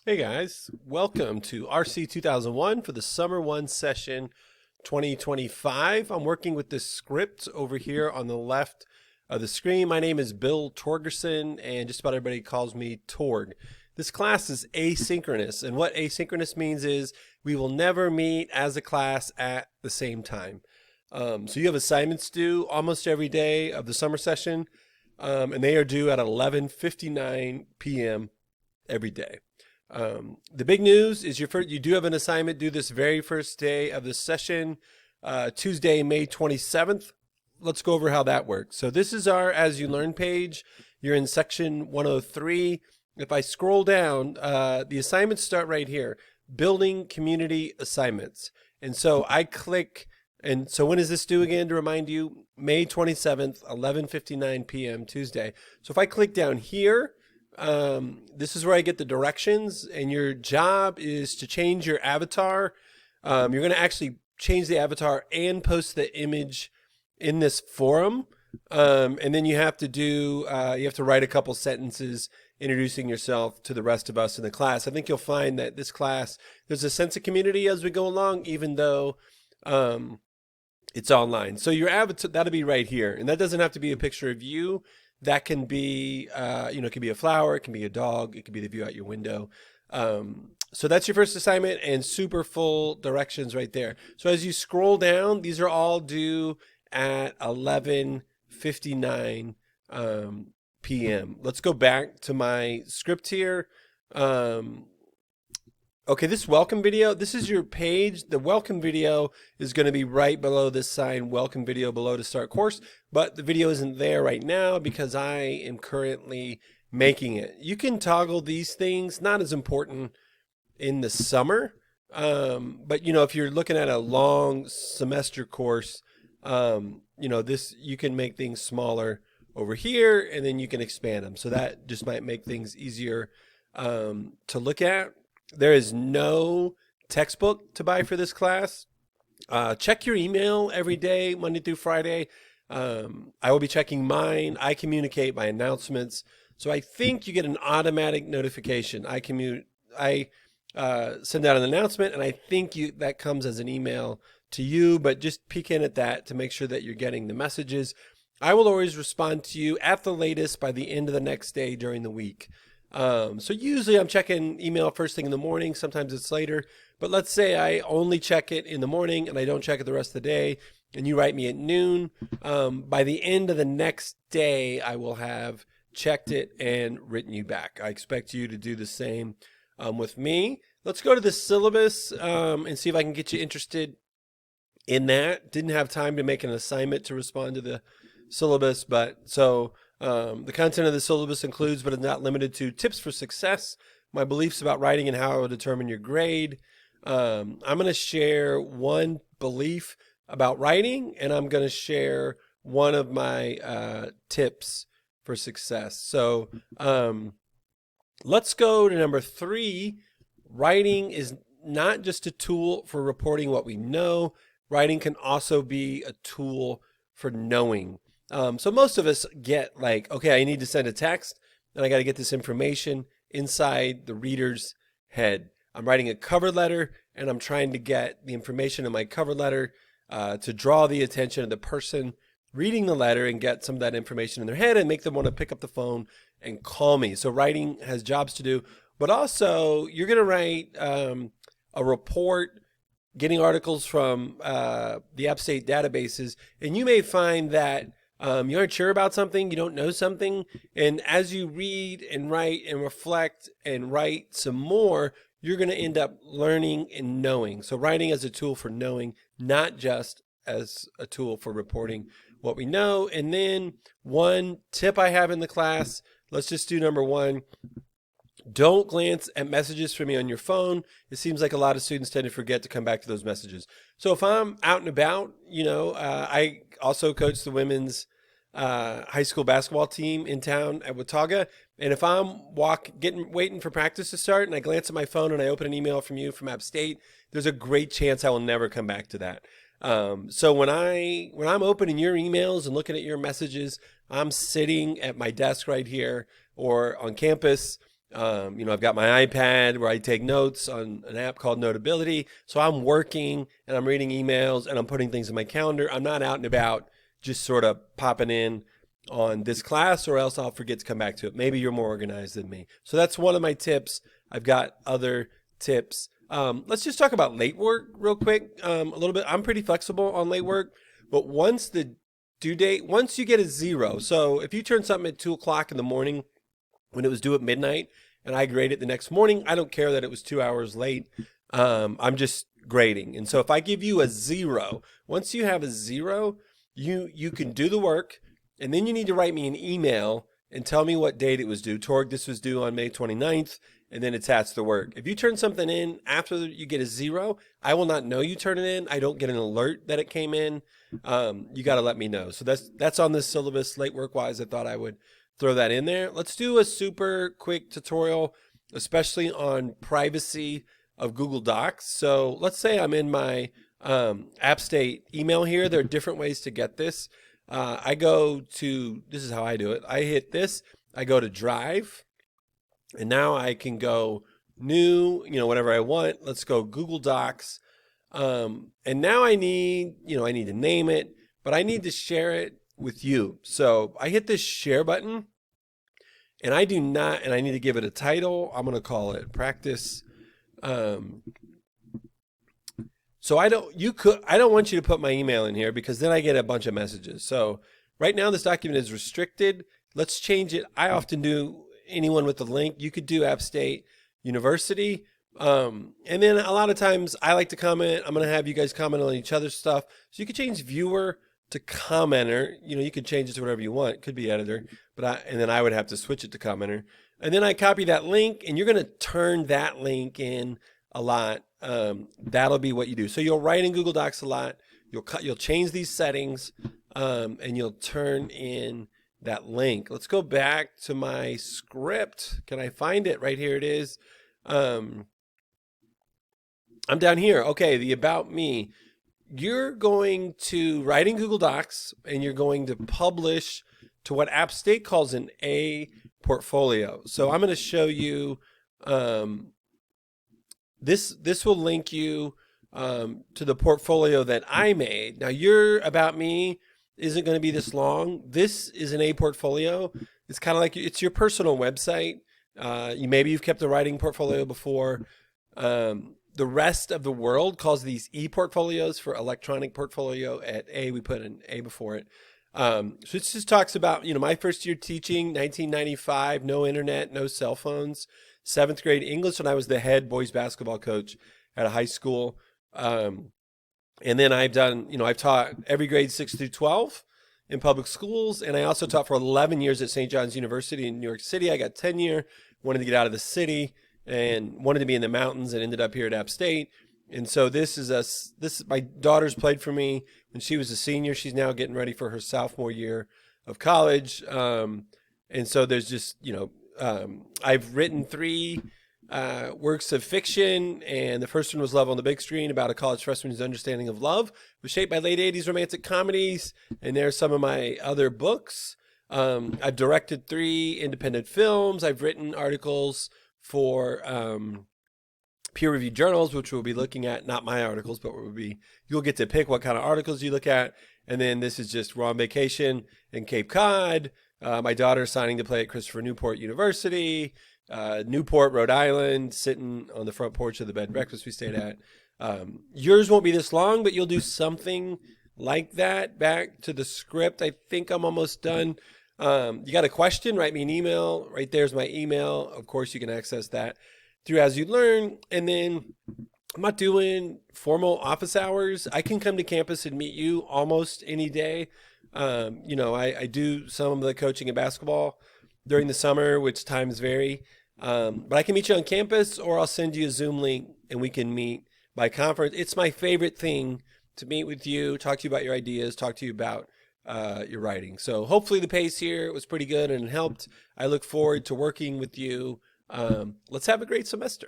Hey guys, welcome to RC 2001 for the Summer 1 session 2025. I'm working with this script over here on the left of the screen. My name is Bill Torgerson, and just about everybody calls me Torg. This class is asynchronous, and what asynchronous means is we will never meet as a class at the same time. So you have assignments due almost every day of the summer session, and they are due at 11:59 p.m. every day. The big news is you do have an assignment due this very first day of the session, Tuesday, May 27th. Let's go over how that works. So this is our As You Learn page. You're in section 103. If I scroll down, the assignments start right here, building community assignments. And so I click, and so when is this due again to remind you? May 27th, 11:59 p.m. Tuesday. So if I click down here, this is where I get the directions, and your job is to change your avatar. You're going to actually change the avatar and post the image in this forum. And then you have to write a couple sentences introducing yourself to the rest of us in the class. I think you'll find that this class, there's a sense of community as we go along, even though, it's online. So your avatar, that'll be right here. And that doesn't have to be a picture of you. That can be, it can be a flower, it can be a dog, it can be the view out your window. So that's your first assignment, and super full directions right there. So as you scroll down, these are all due at 11:59 p.m. Let's go back to my script here. Okay, this welcome video, this is your page. The welcome video is going to be right below this sign, welcome video below to start course, but the video isn't there right now because I am currently making it. You can toggle these things, not as important in the summer, but if you're looking at a long semester course, you can make things smaller over here, and then you can expand them. So that just might make things easier to look at. There is no textbook to buy for this class. Check your email every day, Monday through Friday. I will be checking mine. I communicate my announcements. So I think you get an automatic notification. I send out an announcement, and I think that comes as an email to you, but just peek in at that to make sure that you're getting the messages. I will always respond to you at the latest by the end of the next day during the week. So usually I'm checking email first thing in the morning. Sometimes it's later, but let's say I only check it in the morning and I don't check it the rest of the day, and you write me at noon. By the end of the next day, I will have checked it and written you back. I expect you to do the same with me. Let's go to the syllabus and see if I can get you interested in that. Didn't have time to make an assignment to respond to the syllabus, but so the content of the syllabus includes, but is not limited to, tips for success, my beliefs about writing and how it will determine your grade. I'm going to share one belief about writing, and I'm going to share one of my tips for success. So let's go to number 3. Writing is not just a tool for reporting what we know. Writing can also be a tool for knowing. So most of us get like, okay, I need to send a text and I got to get this information inside the reader's head. I'm writing a cover letter and I'm trying to get the information in my cover letter to draw the attention of the person reading the letter and get some of that information in their head and make them want to pick up the phone and call me. So writing has jobs to do, but also you're going to write a report, getting articles from the Upstate databases, and you may find that you aren't sure about something, you don't know something, and as you read and write and reflect and write some more, you're going to end up learning and knowing. So writing as a tool for knowing, not just as a tool for reporting what we know. And then one tip I have in the class, let's just do number 1. Don't glance at messages from me on your phone. It seems like a lot of students tend to forget to come back to those messages. So if I'm out and about, I also coach the women's high school basketball team in town at Watauga. And if I'm waiting for practice to start and I glance at my phone and I open an email from you from App State, there's a great chance I will never come back to that. So when I'm opening your emails and looking at your messages, I'm sitting at my desk right here or on campus, I've got my iPad where I take notes on an app called Notability. So I'm working and I'm reading emails and I'm putting things in my calendar. I'm not out and about just sort of popping in on this class, or else I'll forget to come back to it. Maybe you're more organized than me. So that's one of my tips. I've got other tips. Let's just talk about late work real quick, a little bit. I'm pretty flexible on late work, but once the due date, once you get a 0, so if you turn something at 2 o'clock in the morning when it was due at midnight and I grade it the next morning, I don't care that it was 2 hours late. I'm just grading. And so if I give you a 0, once you have a 0, you can do the work, and then you need to write me an email and tell me what date it was due. Torg, this was due on May 29th, and then attach the work. If you turn something in after you get a 0, I will not know you turn it in. I don't get an alert that it came in. You got to let me know. So that's on this syllabus, late work wise. I thought I would throw that in there. Let's do a super quick tutorial, especially on privacy of Google Docs. So let's say I'm in my App State email here. There are different ways to get this. I go to, this is how I do it. I hit this, I go to Drive, and now I can go new, whatever I want. Let's go Google Docs. And now I need to name it, but I need to share it with you. So I hit this share button, and I need to give it a title. I'm going to call it practice. So I don't want you to put my email in here because then I get a bunch of messages. So right now this document is restricted. Let's change it. I often do anyone with the link. You could do App State University. And then a lot of times I like to comment. I'm going to have you guys comment on each other's stuff. So you could change viewer to commenter. You could change it to whatever you want. It could be editor, and then I would have to switch it to commenter. And then I copy that link, and you're going to turn that link in a lot. That'll be what you do. So you'll write in Google Docs a lot. You'll change these settings, and you'll turn in that link. Let's go back to my script. Can I find it? Right here it is. I'm down here. Okay, the About Me. You're going to write in Google Docs, and you're going to publish to what App State calls an A portfolio. So I'm going to show you. This will link you to the portfolio that I made. Now your About Me isn't going to be this long. This is an A portfolio. It's kind of like it's your personal website. Maybe you've kept a writing portfolio before. The rest of the world calls these e-portfolios for electronic portfolio. At A, we put an A before it. So it just talks about, my first year teaching, 1995, no internet, no cell phones, 7th grade English when I was the head boys basketball coach at a high school. And then I've taught every grade 6 through 12 in public schools. And I also taught for 11 years at St. John's University in New York City. I got tenure, wanted to get out of the city and wanted to be in the mountains, and ended up here at App State. And so my daughter's played for me when she was a senior. She's now getting ready for her sophomore year of college. And so there's just, I've written 3 works of fiction, and the first one was Love on the Big Screen, about a college freshman's understanding of love. It was shaped by late 80s romantic comedies, and there's some of my other books. I've directed 3 independent films. I've written articles for peer-reviewed journals, which we'll be looking at, not my articles, but you'll get to pick what kind of articles you look at. And then this is just, we're on vacation in Cape Cod. My daughter's signing to play at Christopher Newport University, Newport, Rhode Island, sitting on the front porch of the bed and breakfast we stayed at. Yours won't be this long, but you'll do something like that. Back to the script. I think I'm almost done. You got a question? Write me an email. Right there's my email. Of course, you can access that through As You Learn. And then I'm not doing formal office hours. I can come to campus and meet you almost any day. I do some of the coaching in basketball during the summer, which times vary. But I can meet you on campus, or I'll send you a Zoom link and we can meet by conference. It's my favorite thing to meet with you, talk to you about your ideas, talk to you about your writing. So hopefully the pace here was pretty good and it helped. I look forward to working with you. Let's have a great semester.